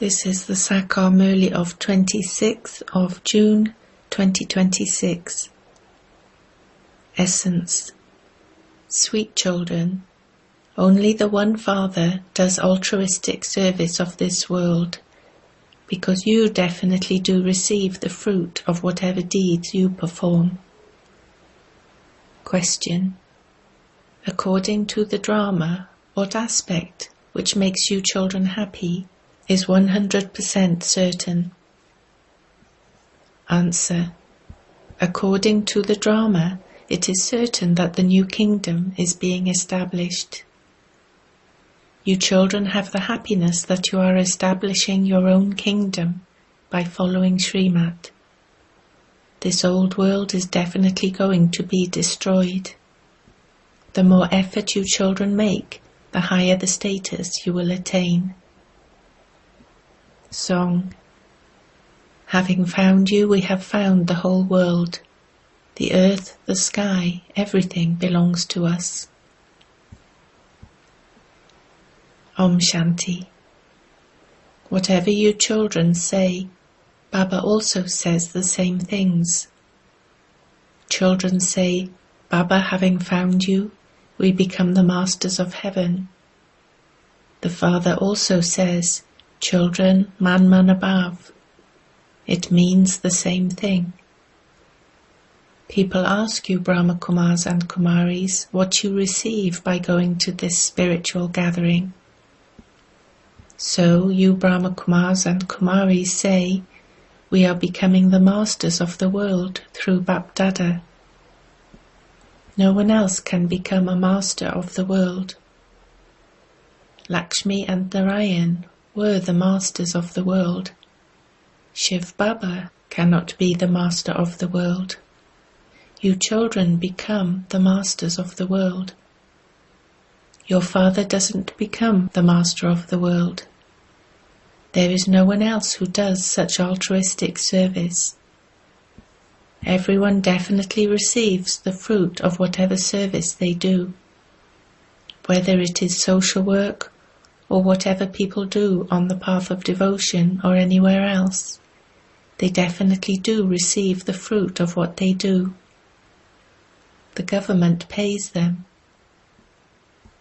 This is the Sakar Murli of 26th of June 2026. Essence. Sweet children, only the one Father does altruistic service of this world, because you definitely do receive the fruit of whatever deeds you perform. Question. According to the drama, what aspect which makes you children happy is 100% certain? Answer. According to the drama, it is certain that the new kingdom is being established. You children have the happiness that you are establishing your own kingdom by following Srimad. This old world is definitely going to be destroyed. The more effort you children make, the higher the status you will attain. Song. Having found you, we have found the whole world. The earth, the sky, everything belongs to us. Om Shanti. Whatever you children say, Baba also says the same things. Children say, Baba, having found you, we become the masters of heaven. The Father also says, children, man above. It means the same thing. People ask you, Brahma Kumars and Kumaris, what you receive by going to this spiritual gathering. So you Brahma Kumars and Kumaris say, we are becoming the masters of the world through Bap Dada. No one else can become a master of the world. Lakshmi and Narayan were the masters of the world. Shiv Baba cannot be the master of the world. You children become the masters of the world. Your Father doesn't become the master of the world. There is no one else who does such altruistic service. Everyone definitely receives the fruit of whatever service they do, whether it is social work or whatever people do on the path of devotion or anywhere else. They definitely do receive the fruit of what they do. The government pays them.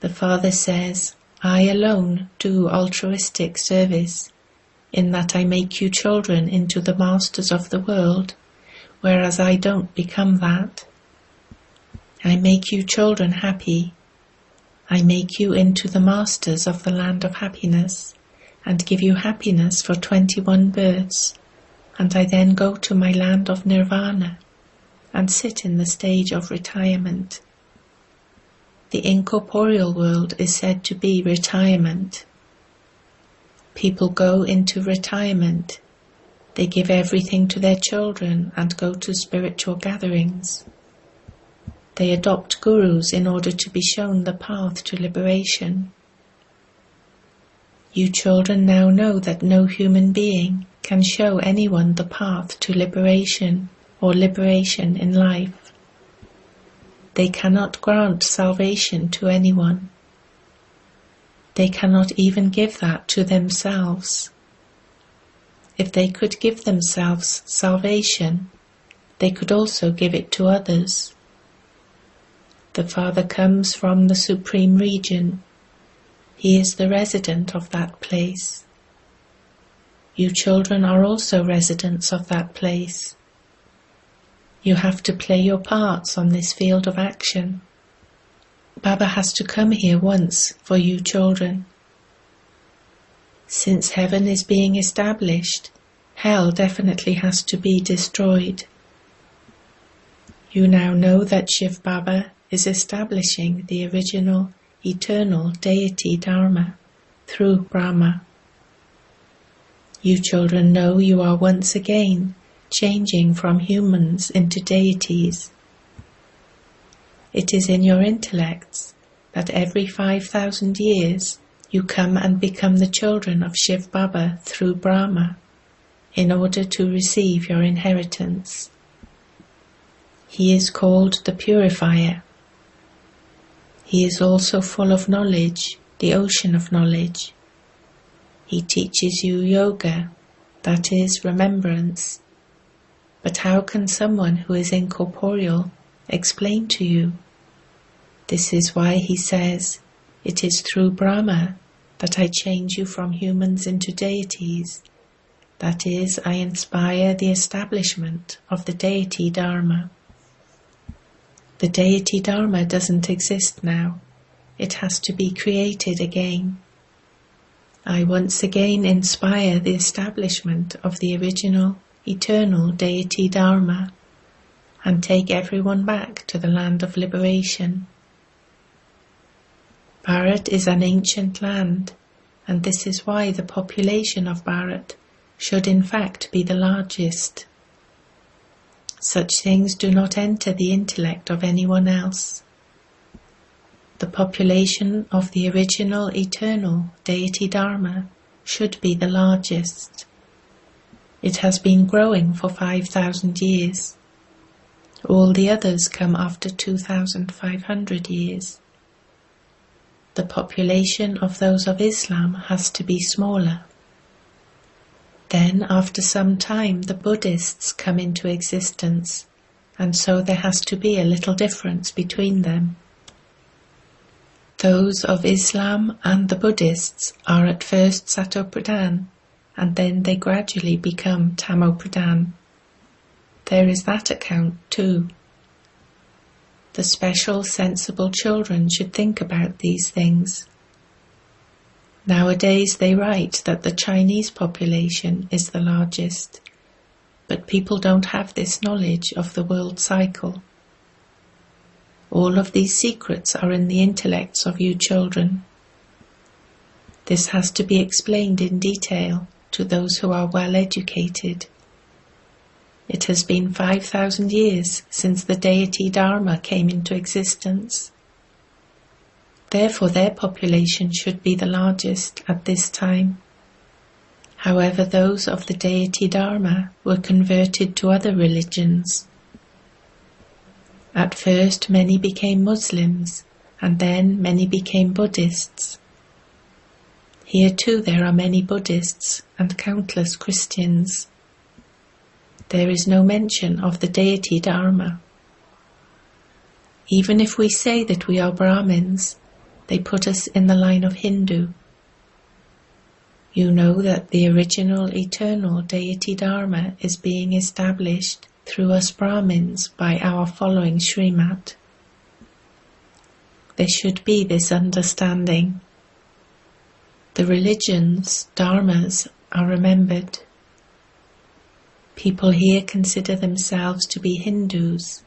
The Father says, I alone do altruistic service, in that I make you children into the masters of the world, whereas I don't become that. I make you children happy. I make you into the masters of the land of happiness, and give you happiness for 21 births, and I then go to my land of nirvana, and sit in the stage of retirement. The incorporeal world is said to be retirement. People go into retirement. They give everything to their children and go to spiritual gatherings. They adopt gurus in order to be shown the path to liberation. You children now know that no human being can show anyone the path to liberation or liberation in life. They cannot grant salvation to anyone. They cannot even give that to themselves. If they could give themselves salvation, they could also give it to others. The Father comes from the Supreme Region. He is the resident of that place. You children are also residents of that place. You have to play your parts on this field of action. Baba has to come here once for you children. Since heaven is being established, hell definitely has to be destroyed. You now know that Shiv Baba is establishing the original, eternal deity Dharma through Brahma. You children know you are once again changing from humans into deities. It is in your intellects that every 5,000 years you come and become the children of Shiv Baba through Brahma in order to receive your inheritance. He is called the Purifier. He is also full of knowledge, the ocean of knowledge. He teaches you yoga, that is, remembrance. But how can someone who is incorporeal explain to you? This is why he says, "It is through Brahma that I change you from humans into deities. That is, I inspire the establishment of the deity Dharma." The deity Dharma doesn't exist now. It has to be created again. I once again inspire the establishment of the original, eternal deity Dharma and take everyone back to the land of liberation. Bharat is an ancient land, and this is why the population of Bharat should in fact be the largest. Such things do not enter the intellect of anyone else. The population of the original eternal deity Dharma should be the largest. It has been growing for 5,000 years. All the others come after 2,500 years. The population of those of Islam has to be smaller. Then, after some time, the Buddhists come into existence, and so there has to be a little difference between them. Those of Islam and the Buddhists are at first Satopradhan, and then they gradually become Tamopradhan. There is that account too. The special, sensible children should think about these things. Nowadays they write that the Chinese population is the largest, but people don't have this knowledge of the world cycle. All of these secrets are in the intellects of you children. This has to be explained in detail to those who are well educated. It has been 5,000 years since the deity Dharma came into existence. Therefore their population should be the largest at this time. However, those of the deity Dharma were converted to other religions. At first many became Muslims, and then many became Buddhists. Here too there are many Buddhists and countless Christians. There is no mention of the deity Dharma. Even if we say that we are Brahmins, they put us in the line of Hindu. You know that the original eternal deity Dharma is being established through us Brahmins by our following Srimad. There should be this understanding. The religions, dharmas, are remembered. People here consider themselves to be Hindus.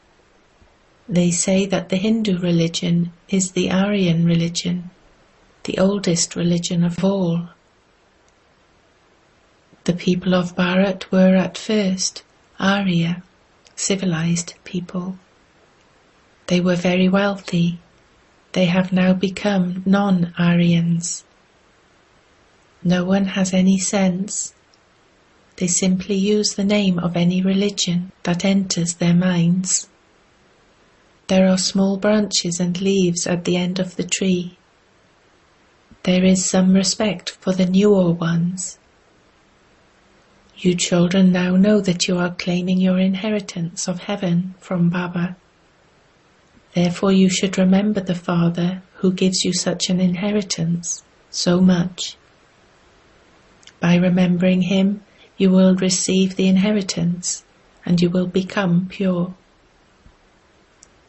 They say that the Hindu religion is the Aryan religion, the oldest religion of all. The people of Bharat were at first Arya, civilized people. They were very wealthy. They have now become non-Aryans. No one has any sense. They simply use the name of any religion that enters their minds. There are small branches and leaves at the end of the tree. There is some respect for the newer ones. You children now know that you are claiming your inheritance of heaven from Baba. Therefore you should remember the Father who gives you such an inheritance so much. By remembering him, you will receive the inheritance and you will become pure.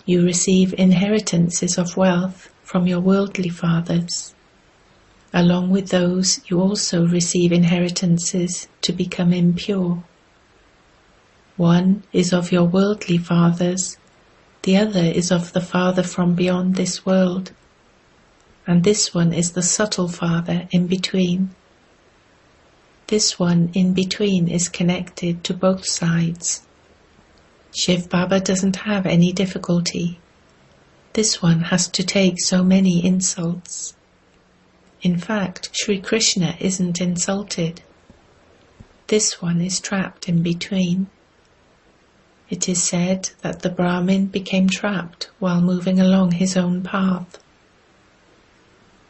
You receive inheritances of wealth from your worldly fathers. Along with those, you also receive inheritances to become impure. One is of your worldly fathers, the other is of the Father from beyond this world, and this one is the subtle Father in between. This one in between is connected to both sides. Shiv Baba doesn't have any difficulty. This one has to take so many insults. In fact, Sri Krishna isn't insulted. This one is trapped in between. It is said that the Brahmin became trapped while moving along his own path.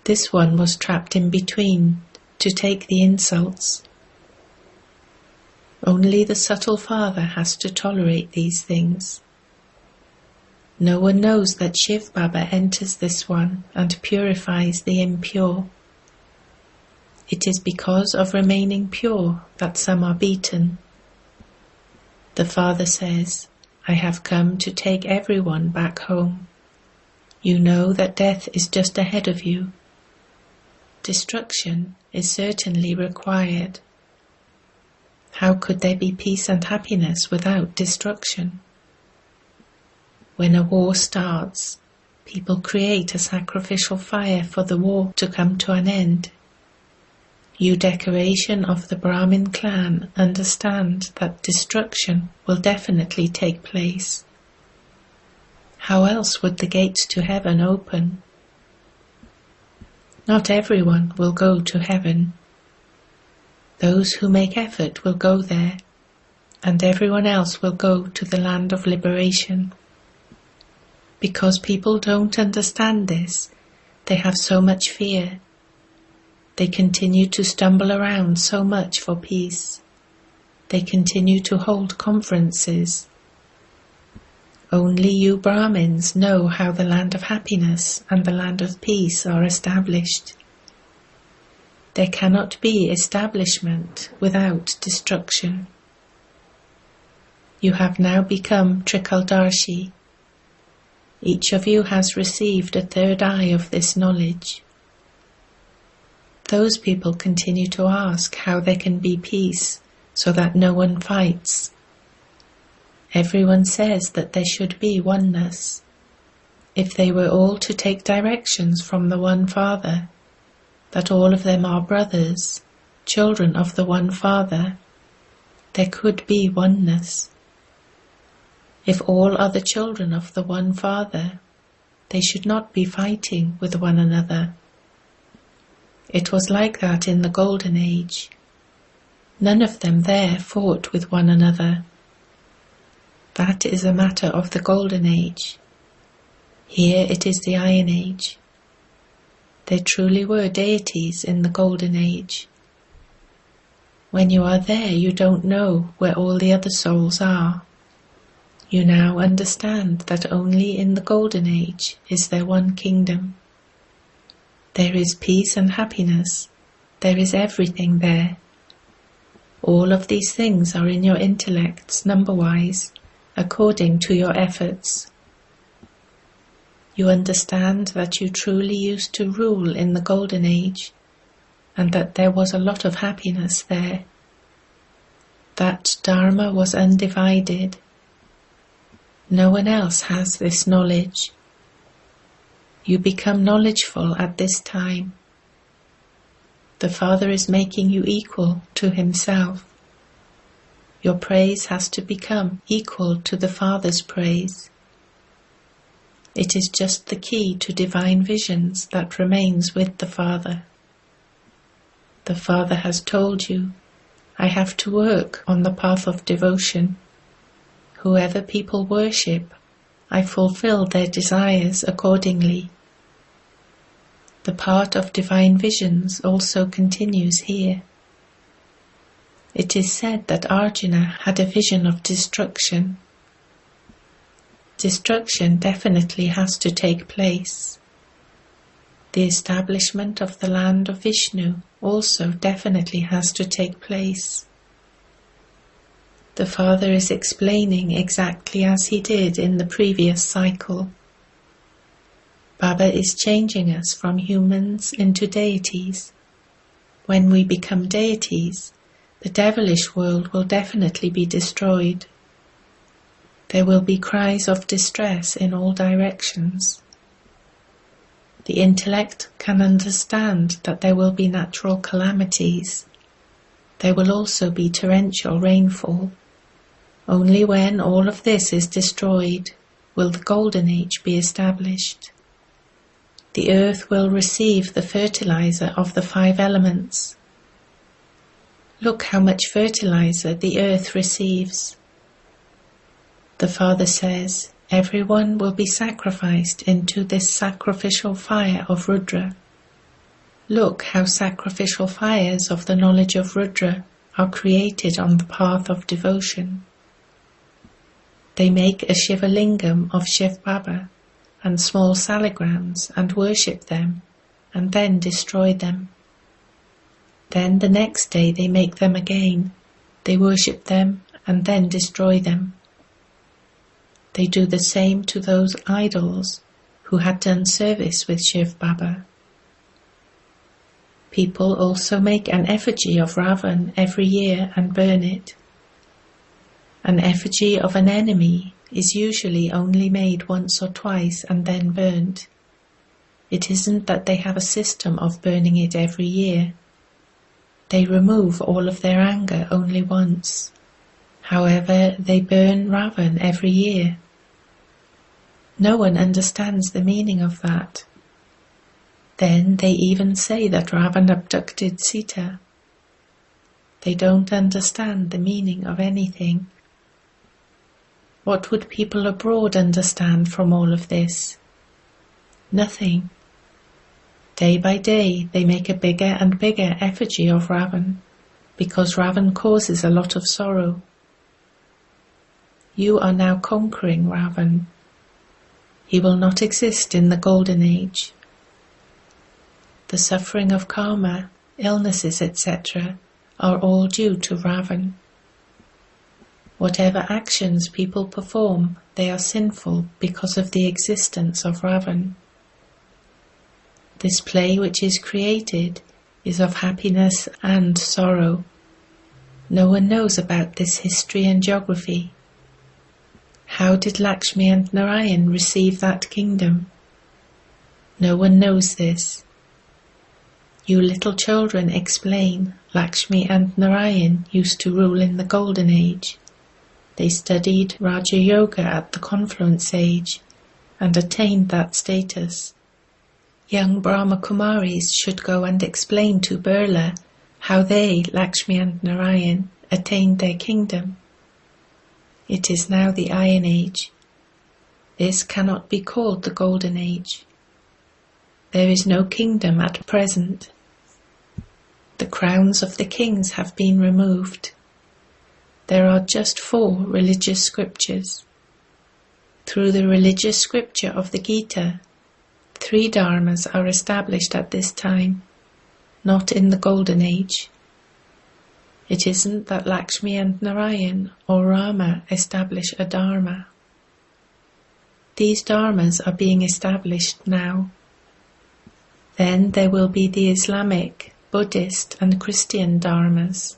This one was trapped in between to take the insults. Only the subtle Father has to tolerate these things. No one knows that Shiv Baba enters this one and purifies the impure. It is because of remaining pure that some are beaten. The Father says, I have come to take everyone back home. You know that death is just ahead of you. Destruction is certainly required. How could there be peace and happiness without destruction? When a war starts, people create a sacrificial fire for the war to come to an end. You decoration of the Brahmin clan understand that destruction will definitely take place. How else would the gates to heaven open? Not everyone will go to heaven. Those who make effort will go there, and everyone else will go to the land of liberation. Because people don't understand this, they have so much fear. They continue to stumble around so much for peace. They continue to hold conferences. Only you Brahmins know how the land of happiness and the land of peace are established. There cannot be establishment without destruction. You have now become Trikaldarshi. Each of you has received a third eye of this knowledge. Those people continue to ask how there can be peace so that no one fights. Everyone says that there should be oneness. If they were all to take directions from the one Father, that all of them are brothers, children of the one Father, there could be oneness. If all are the children of the one Father, they should not be fighting with one another. It was like that in the Golden Age. None of them there fought with one another. That is a matter of the Golden Age. Here it is the Iron Age. There truly were deities in the Golden Age. When you are there, you don't know where all the other souls are. You now understand that only in the Golden Age is there one kingdom. There is peace and happiness. There is everything there. All of these things are in your intellects, number-wise, according to your efforts. You understand that you truly used to rule in the Golden Age, and that there was a lot of happiness there. That Dharma was undivided. No one else has this knowledge. You become knowledgeful at this time. The Father is making you equal to Himself. Your praise has to become equal to the Father's praise. It is just the key to divine visions that remains with the Father. The Father has told you, I have to work on the path of devotion. Whoever people worship, I fulfill their desires accordingly. The part of divine visions also continues here. It is said that Arjuna had a vision of destruction. Destruction definitely has to take place. The establishment of the land of Vishnu also definitely has to take place. The Father is explaining exactly as he did in the previous cycle. Baba is changing us from humans into deities. When we become deities, the devilish world will definitely be destroyed. There will be cries of distress in all directions. The intellect can understand that there will be natural calamities. There will also be torrential rainfall. Only when all of this is destroyed will the Golden Age be established. The earth will receive the fertilizer of the 5 elements. Look how much fertilizer the earth receives. The Father says, everyone will be sacrificed into this sacrificial fire of Rudra. Look how sacrificial fires of the knowledge of Rudra are created on the path of devotion. They make a Shiva Lingam of Shiv Baba and small salagrams and worship them, and then destroy them. Then the next day they make them again. They worship them and then destroy them. They do the same to those idols who had done service with Shiv Baba. People also make an effigy of Ravan every year and burn it. An effigy of an enemy is usually only made once or twice and then burnt. It isn't that they have a system of burning it every year. They remove all of their anger only once. However, they burn Ravan every year. No one understands the meaning of that. Then they even say that Ravan abducted Sita. They don't understand the meaning of anything. What would people abroad understand from all of this? Nothing. Day by day they make a bigger and bigger effigy of Ravan, because Ravan causes a lot of sorrow. You are now conquering Ravan. He will not exist in the Golden Age. The suffering of karma, illnesses, etc. are all due to Ravan. Whatever actions people perform, they are sinful because of the existence of Ravan. This play which is created is of happiness and sorrow. No one knows about this history and geography. How did Lakshmi and Narayan receive that kingdom? No one knows this. You little children explain Lakshmi and Narayan used to rule in the Golden Age. They studied Raja Yoga at the Confluence Age and attained that status. Young Brahma Kumaris should go and explain to Birla how they, Lakshmi and Narayan, attained their kingdom. It is now the Iron Age. This cannot be called the Golden Age. There is no kingdom at present. The crowns of the kings have been removed. There are just 4 religious scriptures. Through the religious scripture of the Gita, 3 dharmas are established at this time, not in the Golden Age. It isn't that Lakshmi and Narayan or Rama establish a dharma. These dharmas are being established now. Then there will be the Islamic, Buddhist and Christian dharmas.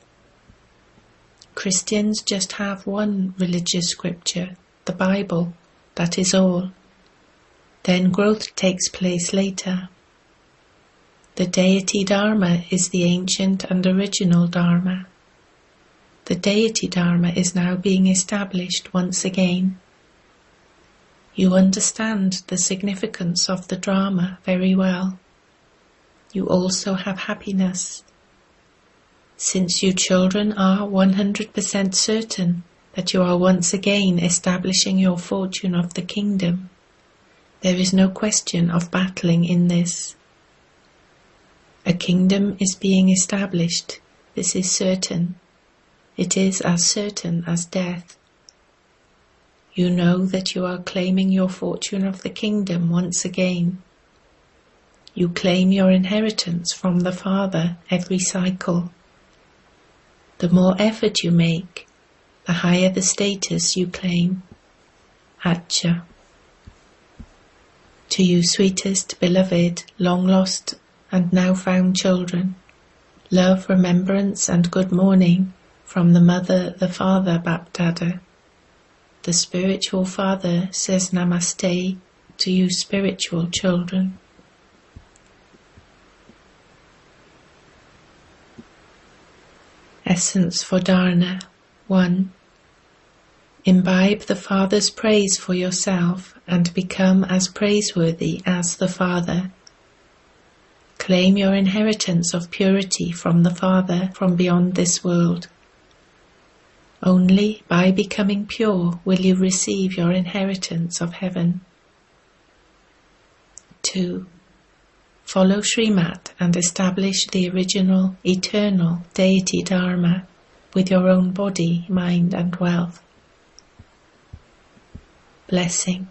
Christians just have one religious scripture, the Bible, that is all. Then growth takes place later. The deity dharma is the ancient and original dharma. The deity dharma is now being established once again. You understand the significance of the drama very well. You also have happiness. Since you children are 100% certain that you are once again establishing your fortune of the kingdom, there is no question of battling in this. A kingdom is being established, this is certain. It is as certain as death. You know that you are claiming your fortune of the kingdom once again. You claim your inheritance from the Father every cycle. The more effort you make, the higher the status you claim. Acha. To you sweetest, beloved, long lost and now found children, love, remembrance and good morning from the Mother, the Father, Bapdada. The spiritual Father says Namaste to you spiritual children. Essence for Dharana 1. Imbibe the Father's praise for yourself and become as praiseworthy as the Father. Claim your inheritance of purity from the Father from beyond this world. Only by becoming pure will you receive your inheritance of heaven. 2. Follow Srimat and establish the original, eternal deity Dharma with your own body, mind and wealth. Blessing.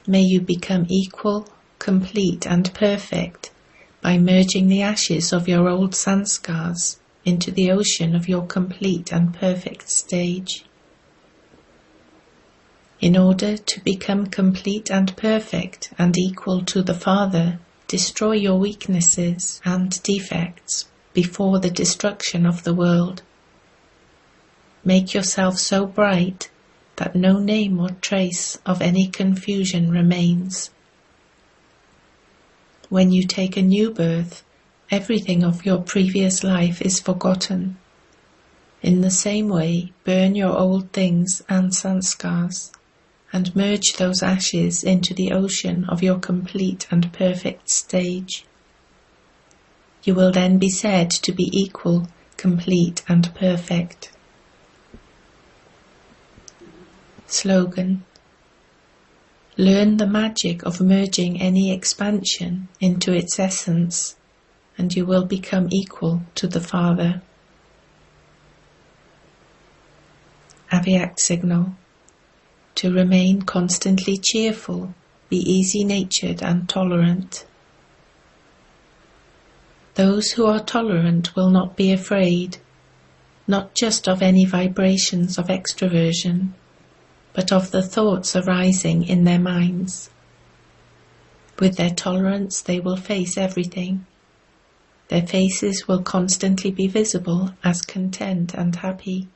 May you become equal, complete and perfect by merging the ashes of your old sanskars into the ocean of your complete and perfect stage. In order to become complete and perfect and equal to the Father, destroy your weaknesses and defects before the destruction of the world. Make yourself so bright that no name or trace of any confusion remains. When you take a new birth, everything of your previous life is forgotten. In the same way, burn your old things and sanskars, and merge those ashes into the ocean of your complete and perfect stage. You will then be said to be equal, complete and perfect. Slogan. Learn the magic of merging any expansion into its essence, and you will become equal to the Father. Avyak signal. To remain constantly cheerful, be easy-natured and tolerant. Those who are tolerant will not be afraid, not just of any vibrations of extroversion, but of the thoughts arising in their minds. With their tolerance they will face everything. Their faces will constantly be visible as content and happy.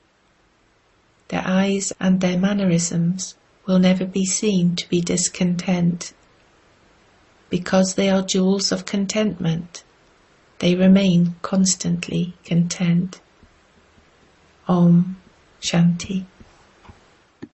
Their eyes and their mannerisms will never be seen to be discontent. Because they are jewels of contentment, they remain constantly content. Om Shanti.